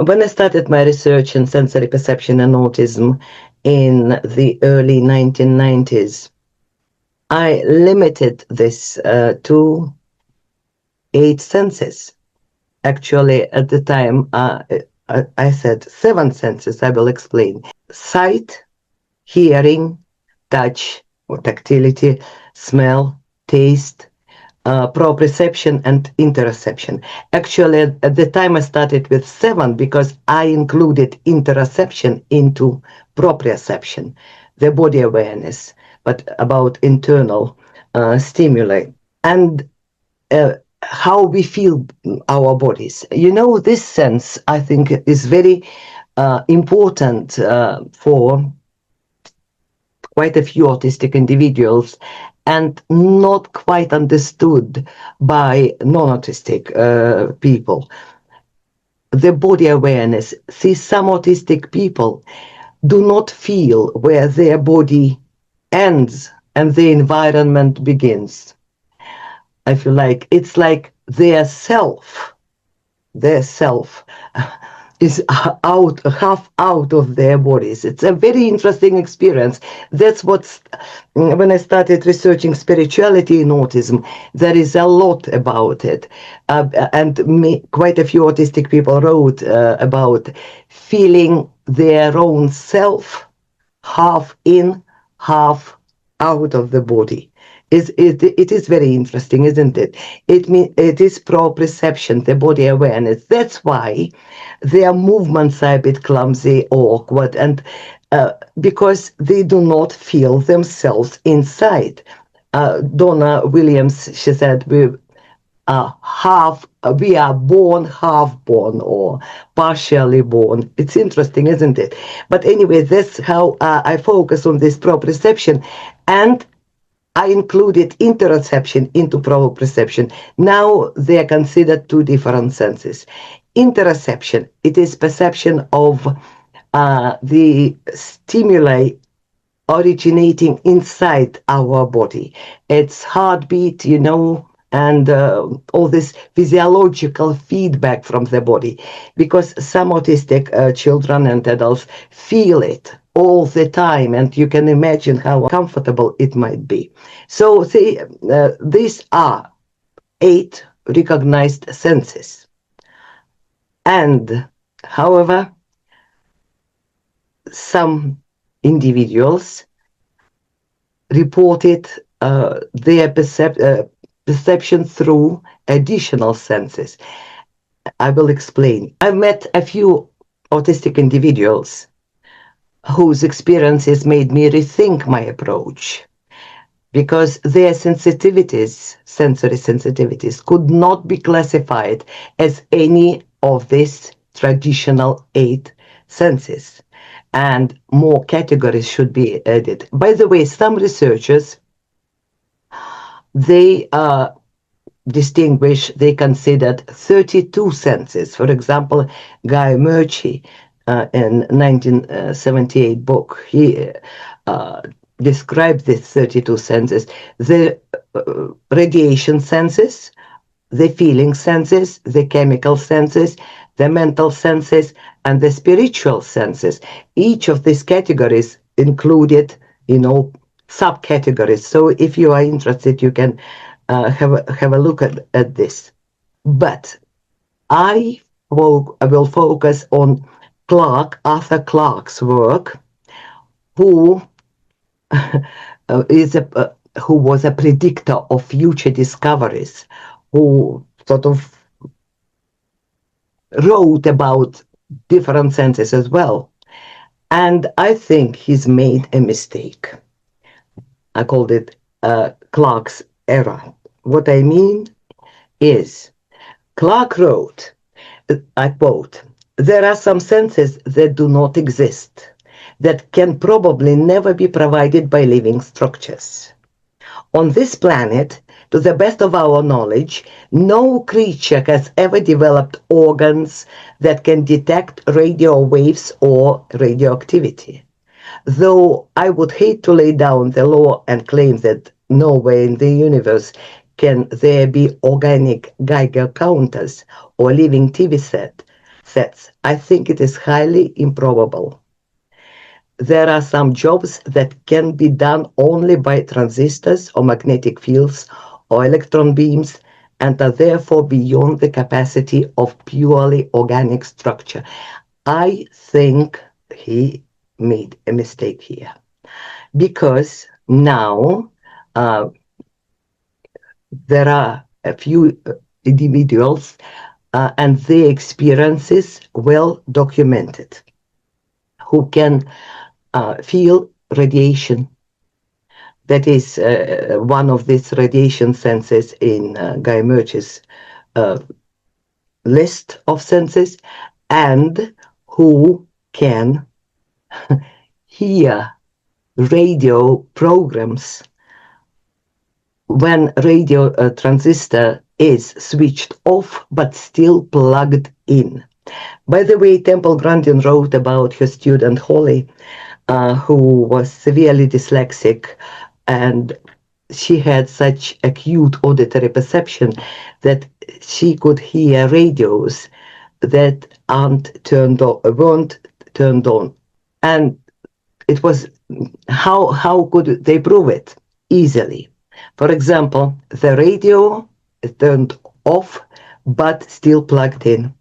When I started my research in sensory perception and autism in the early 1990s, I limited this to 8 senses. Actually, at the time, I said 7 senses. I will explain. Sight, hearing, touch or tactility, smell, taste, proprioception and interoception. Actually, at the time I started with 7 because I included interoception into proprioception, the body awareness, but about internal stimuli and how we feel our bodies. This sense, I think, is very important for quite a few autistic individuals and not quite understood by non-autistic people. The body awareness. See, some autistic people do not feel where their body ends and the environment begins. I feel like it's like their self is half out of their bodies. It's a very interesting experience. That's what's when I started researching spirituality in autism, there is a lot about it, and quite a few autistic people wrote about feeling their own self half in, half out of the body. It is very interesting, isn't it? It is proprioception, the body awareness. That's why their movements are a bit clumsy or awkward, and because they do not feel themselves inside. Donna Williams, she said, we are born half born or partially born. It's interesting, isn't it? But anyway, that's how I focus on this proprioception, and I included interoception into proprioception. Now they are considered two different senses. Interoception, it is perception of the stimuli originating inside our body. It's heartbeat, and all this physiological feedback from the body, because some autistic children and adults feel it all the time, and you can imagine how comfortable it might be. So see, these are 8 recognized senses. And however, some individuals reported their perception through additional senses. I will explain. I've met a few autistic individuals whose experiences made me rethink my approach, because their sensitivities, sensory sensitivities, could not be classified as any of these traditional 8 senses, and more categories should be added. By the way, some researchers, they considered 32 senses. For example, Guy Murchie, in 1978 book, he described these 32 senses: the radiation senses, the feeling senses, the chemical senses, the mental senses, and the spiritual senses. Each of these categories included, subcategories. So if you are interested, you can have a look at this. But I will focus on Arthur Clarke's work, who who was a predictor of future discoveries, who sort of wrote about different senses as well. And I think he's made a mistake. I called it Clarke's error. What I mean is, Clarke wrote, I quote, "There are some senses that do not exist, that can probably never be provided by living structures. On this planet, to the best of our knowledge, no creature has ever developed organs that can detect radio waves or radioactivity. Though I would hate to lay down the law and claim that nowhere in the universe can there be organic Geiger counters or living TV set, sets. I think it is highly improbable. There are some jobs that can be done only by transistors or magnetic fields or electron beams and are therefore beyond the capacity of purely organic structure. I think he made a mistake here because now uh, there are a few individuals and their experiences well documented who can feel radiation. That is one of these radiation senses in Guy Murch's uh, list of senses, and who can hear radio programs when radio transistor is switched off but still plugged in. By the way, Temple Grandin wrote about her student Holly, who was severely dyslexic, and she had such acute auditory perception that she could hear radios that weren't turned on. And it was how could they prove it? Easily. For example, the radio is turned off but still plugged in.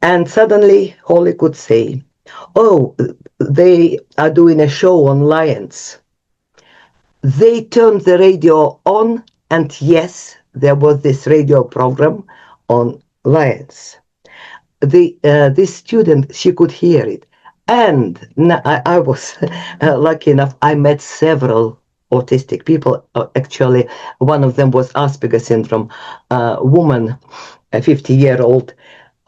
And suddenly Holly could say, "Oh, they are doing a show on lions." They turned the radio on, and yes, there was this radio program on lions. This student, she could hear it. And I was lucky enough, I met several autistic people. Actually, one of them was Asperger syndrome, a woman, a 50-year-old,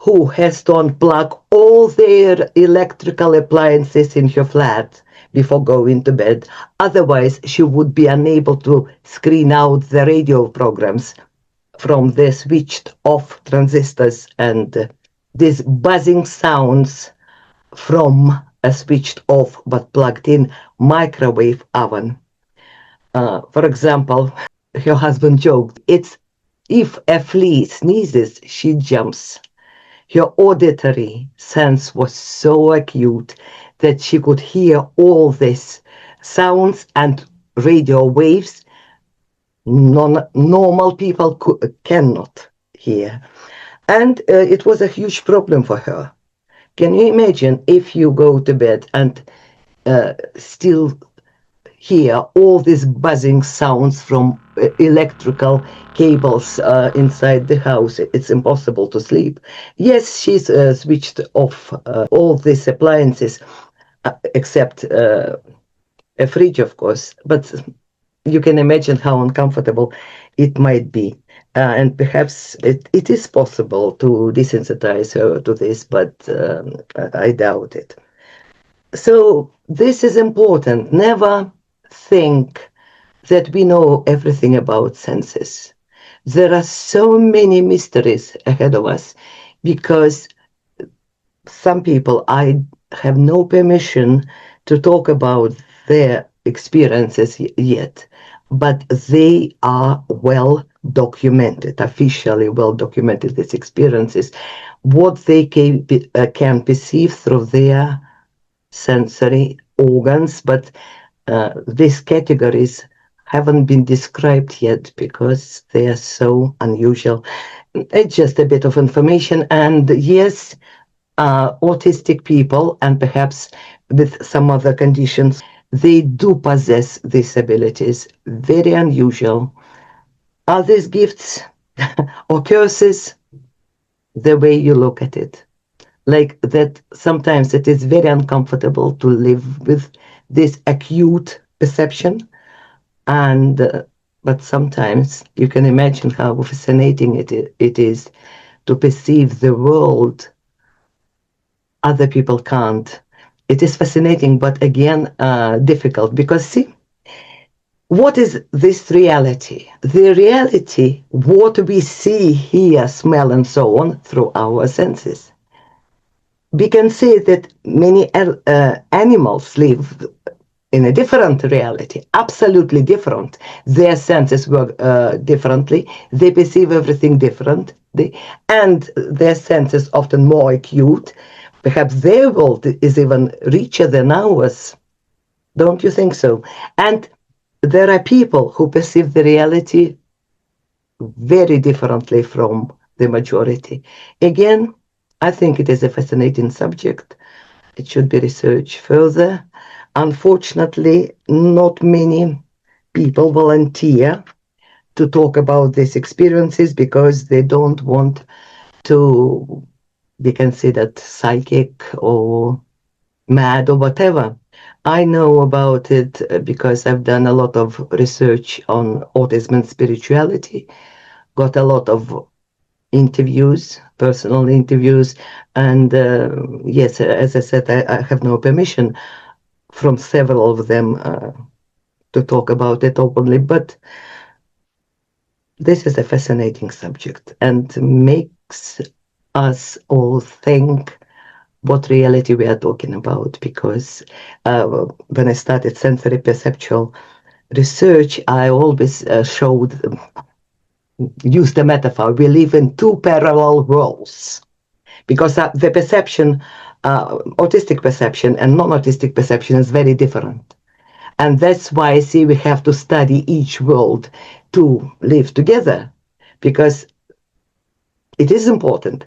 who has to unplug all their electrical appliances in her flat before going to bed. Otherwise, she would be unable to screen out the radio programs from the switched off transistors and these buzzing sounds from a switched off but plugged in microwave oven. For example, her husband joked, it's if a flea sneezes, she jumps. Her auditory sense was so acute that she could hear all these sounds and radio waves normal people cannot hear. And it was a huge problem for her. Can you imagine if you go to bed and still hear all these buzzing sounds from electrical cables inside the house? It's impossible to sleep. Yes, she's switched off all these appliances except a fridge, of course, but you can imagine how uncomfortable it might be. And perhaps it is possible to desensitize her to this, but I doubt it. So this is important. Never think that we know everything about senses. There are so many mysteries ahead of us because some people, I have no permission to talk about their experiences yet, but they are well documented, officially well documented, these experiences, what they can perceive through their sensory organs, but these categories haven't been described yet because they are so unusual. It's just a bit of information, and yes, autistic people and perhaps with some other conditions, they do possess these abilities. Very unusual. Are these gifts or curses? The way you look at it. Like that sometimes it is very uncomfortable to live with this acute perception, and but sometimes you can imagine how fascinating it is to perceive the world other people can't. It is fascinating, but again, difficult because see, what is this reality? The reality, what we see, hear, smell, and so on through our senses. We can say that many animals live in a different reality, absolutely different. Their senses work differently. They perceive everything different. and their senses often more acute. Perhaps their world is even richer than ours. Don't you think so? And there are people who perceive the reality very differently from the majority. Again, I think it is a fascinating subject. It should be researched further. Unfortunately, not many people volunteer to talk about these experiences because they don't want to be considered psychic or mad or whatever. I know about it because I've done a lot of research on autism and spirituality, got a lot of interviews, personal interviews, and yes, as I said, I have no permission from several of them to talk about it openly, but this is a fascinating subject and makes us all think what reality we are talking about, because when I started sensory perceptual research, I always used the metaphor, we live in two parallel worlds, because the perception, autistic perception and non-autistic perception is very different. And that's why I see we have to study each world to live together, because it is important.